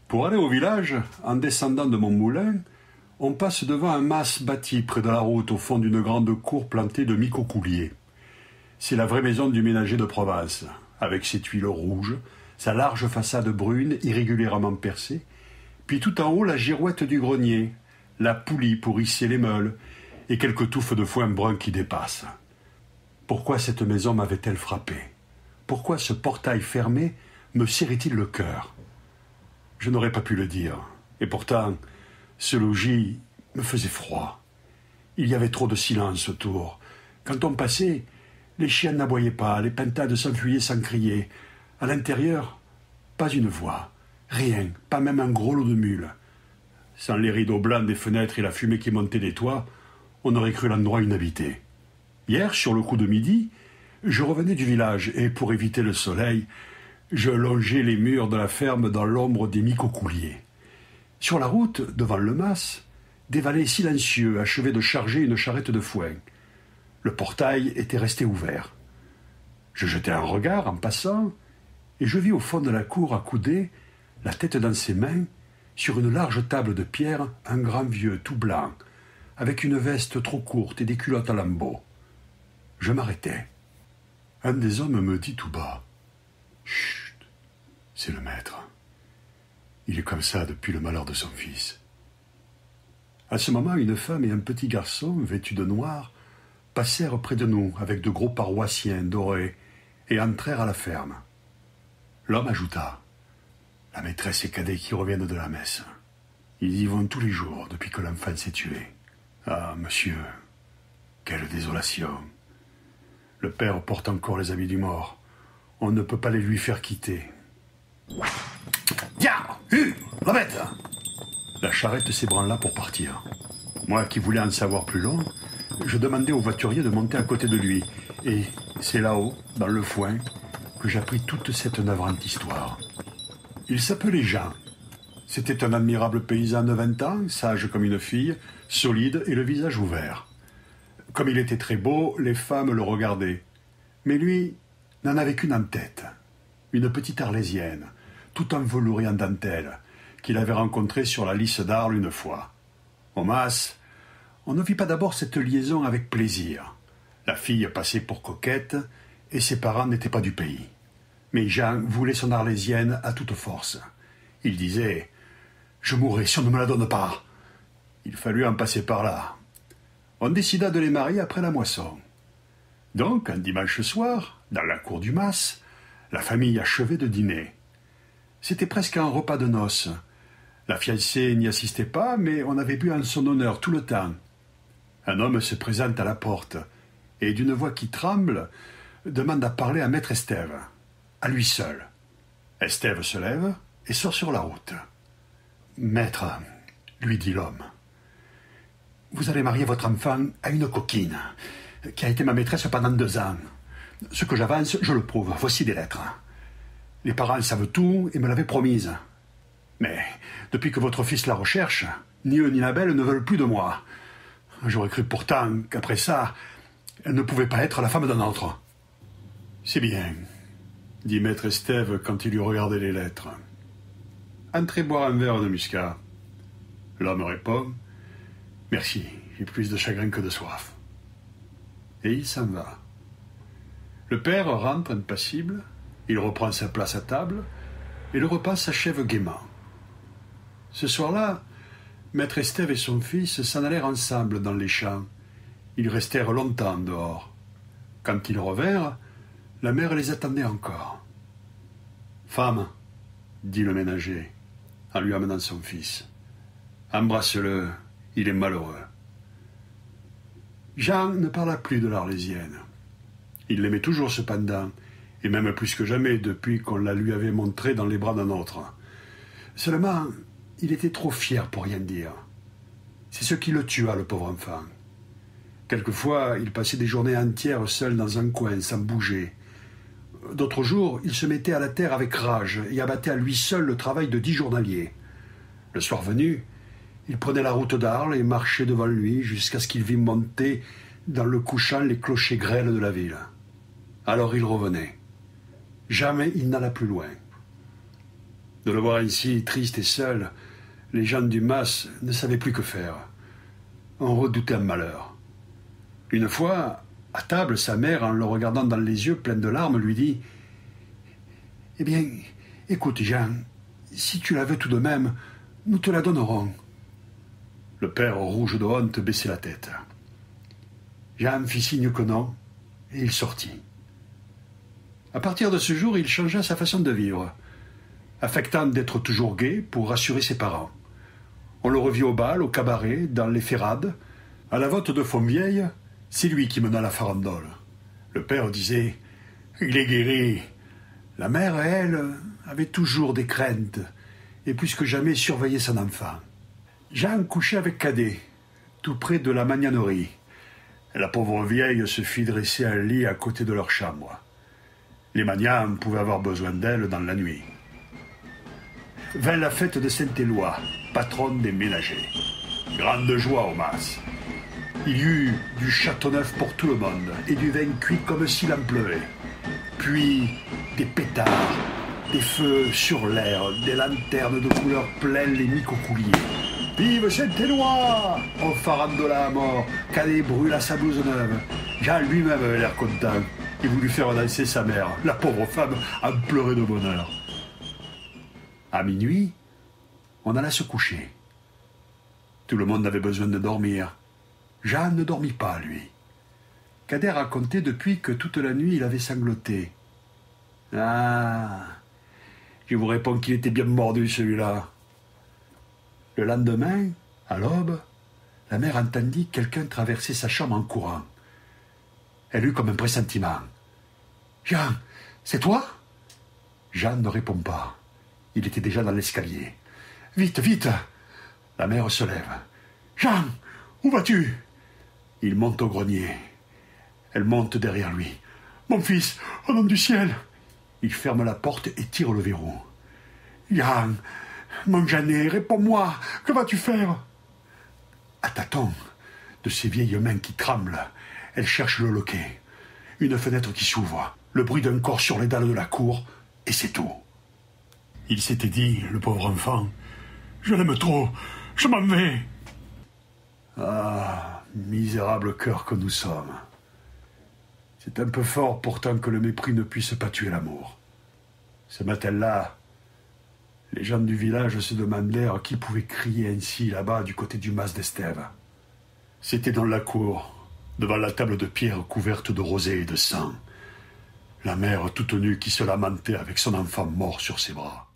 Pour aller au village, en descendant de mon moulin, on passe devant un mas bâti près de la route au fond d'une grande cour plantée de micocouliers. C'est la vraie maison du ménager de Provence, avec ses tuiles rouges, sa large façade brune irrégulièrement percée, puis tout en haut la girouette du grenier, la poulie pour hisser les meules, et quelques touffes de foin brun qui dépassent. Pourquoi cette maison m'avait-elle frappé? Pourquoi ce portail fermé me serrait-il le cœur? Je n'aurais pas pu le dire, et pourtant, ce logis me faisait froid. Il y avait trop de silence autour. Quand on passait, les chiens n'aboyaient pas, les pintades s'enfuyaient sans crier. À l'intérieur, pas une voix, rien, pas même un gros lot de mules. Sans les rideaux blancs des fenêtres et la fumée qui montait des toits, on aurait cru l'endroit inhabité. Hier, sur le coup de midi, je revenais du village et, pour éviter le soleil, je longeais les murs de la ferme dans l'ombre des micocouliers. Sur la route, devant le mas, des valets silencieux achevaient de charger une charrette de foin. Le portail était resté ouvert. Je jetai un regard en passant, et je vis au fond de la cour accoudé, la tête dans ses mains, sur une large table de pierre, un grand vieux tout blanc, avec une veste trop courte et des culottes à lambeaux. Je m'arrêtai. Un des hommes me dit tout bas: « Chut, c'est le maître. Il est comme ça depuis le malheur de son fils. » À ce moment, une femme et un petit garçon, vêtus de noir, passèrent près de nous avec de gros paroissiens dorés et entrèrent à la ferme. L'homme ajouta: « La maîtresse et cadet qui reviennent de la messe. Ils y vont tous les jours depuis que l'enfant s'est tué. Ah, monsieur, quelle désolation. Le père porte encore les habits du mort. On ne peut pas les lui faire quitter. » « Tiens, la bête !» La charrette s'ébranla pour partir. Moi qui voulais en savoir plus long, je demandai au voiturier de monter à côté de lui. Et c'est là-haut, dans le foin, que j'appris toute cette navrante histoire. Il s'appelait Jean. C'était un admirable paysan de 20 ans, sage comme une fille, solide et le visage ouvert. Comme il était très beau, les femmes le regardaient. Mais lui n'en avait qu'une en tête. Une petite Arlésienne, tout envelourée en dentelle, qu'il avait rencontrée sur la Lys d'Arles une fois. Au mas, on ne vit pas d'abord cette liaison avec plaisir. La fille passait pour coquette, et ses parents n'étaient pas du pays. Mais Jean voulait son Arlésienne à toute force. Il disait: « Je mourrai si on ne me la donne pas. » Il fallut en passer par là. On décida de les marier après la moisson. Donc, un dimanche soir, dans la cour du mas, la famille achevait de dîner. C'était presque un repas de noces. La fiancée n'y assistait pas, mais on avait bu en son honneur tout le temps. Un homme se présente à la porte, et d'une voix qui tremble, demande à parler à maître Estève, à lui seul. Estève se lève et sort sur la route. « Maître, » lui dit l'homme, « vous allez marier votre enfant à une coquine, qui a été ma maîtresse pendant 2 ans. Ce que j'avance, je le prouve. Voici des lettres. Les parents savent tout et me l'avaient promise. Mais depuis que votre fils la recherche, ni eux ni la belle ne veulent plus de moi. J'aurais cru pourtant qu'après ça, elle ne pouvait pas être la femme d'un autre. »« C'est bien, » dit maître Estève quand il eut regardé les lettres. « Entrez boire un verre de muscat. » L'homme répond: « Merci, j'ai plus de chagrin que de soif. » Et il s'en va. Le père rentre impassible, il reprend sa place à table, et le repas s'achève gaiement. Ce soir-là, maître Estève et son fils s'en allèrent ensemble dans les champs. Ils restèrent longtemps dehors. Quand ils revinrent, la mère les attendait encore. « Femme, » dit le ménager, en lui amenant son fils, « embrasse-le, il est malheureux. » Jean ne parla plus de l'Arlésienne. Il l'aimait toujours cependant, et même plus que jamais depuis qu'on la lui avait montrée dans les bras d'un autre. Seulement, il était trop fier pour rien dire. C'est ce qui le tua, le pauvre enfant. Quelquefois, il passait des journées entières seul dans un coin, sans bouger. D'autres jours, il se mettait à la terre avec rage et abattait à lui seul le travail de 10 journaliers. Le soir venu, il prenait la route d'Arles et marchait devant lui jusqu'à ce qu'il vît monter dans le couchant les clochers grêles de la ville. Alors il revenait. Jamais il n'alla plus loin. De le voir ainsi, triste et seul, les gens du mas ne savaient plus que faire. On redoutait un malheur. Une fois, à table, sa mère, en le regardant dans les yeux pleins de larmes, lui dit « Eh bien, écoute, Jean, si tu la veux tout de même, nous te la donnerons. » Le père, rouge de honte, baissait la tête. Jean fit signe que non, et il sortit. À partir de ce jour, il changea sa façon de vivre, affectant d'être toujours gai pour rassurer ses parents. On le revit au bal, au cabaret, dans les ferrades. À la vote de Fontvieille, c'est lui qui mena la farandole. Le père disait « Il est guéri ». La mère, elle, avait toujours des craintes, et plus que jamais surveillait son enfant. Jean couchait avec Cadet, tout près de la magnanerie. La pauvre vieille se fit dresser un lit à côté de leur chambre. Les magnans pouvaient avoir besoin d'elle dans la nuit. Vint la fête de Saint-Éloi, patronne des ménagers. Grande joie au mas. Il y eut du châteauneuf pour tout le monde et du vin cuit comme s'il en pleuvait. Puis des pétards, des feux sur l'air, des lanternes de couleur pleines les micocouliers. Vive Saint-Éloi! On farandola à mort, Cadet brûla sa blouse neuve. Jean lui-même avait l'air content. Il voulut faire danser sa mère. La pauvre femme en pleurait de bonheur. À minuit, on alla se coucher. Tout le monde avait besoin de dormir. Jean ne dormit pas, lui. Cadet racontait depuis que toute la nuit il avait sangloté. Ah, je vous réponds qu'il était bien mordu, celui-là. Le lendemain, à l'aube, la mère entendit quelqu'un traverser sa chambre en courant. Elle eut comme un pressentiment. « Jean, c'est toi ?» Jean ne répond pas. Il était déjà dans l'escalier. « Vite, vite !» La mère se lève. « Jean, où vas-tu ?» Il monte au grenier. Elle monte derrière lui. « Mon fils, au nom du ciel !» Il ferme la porte et tire le verrou. « Jean, mon Jeannet, réponds-moi, que vas-tu faire ?» À tâtons, de ses vieilles mains qui tremblent, elle cherche le loquet. Une fenêtre qui s'ouvre, le bruit d'un corps sur les dalles de la cour, et c'est tout. Il s'était dit, le pauvre enfant, « Je l'aime trop, je m'en vais !» Ah, misérable cœur que nous sommes. C'est un peu fort pourtant que le mépris ne puisse pas tuer l'amour. Ce matin-là, les gens du village se demandèrent qui pouvait crier ainsi là-bas du côté du mas d'Estève. C'était dans la cour, devant la table de pierre couverte de rosée et de sang, la mère toute nue qui se lamentait avec son enfant mort sur ses bras.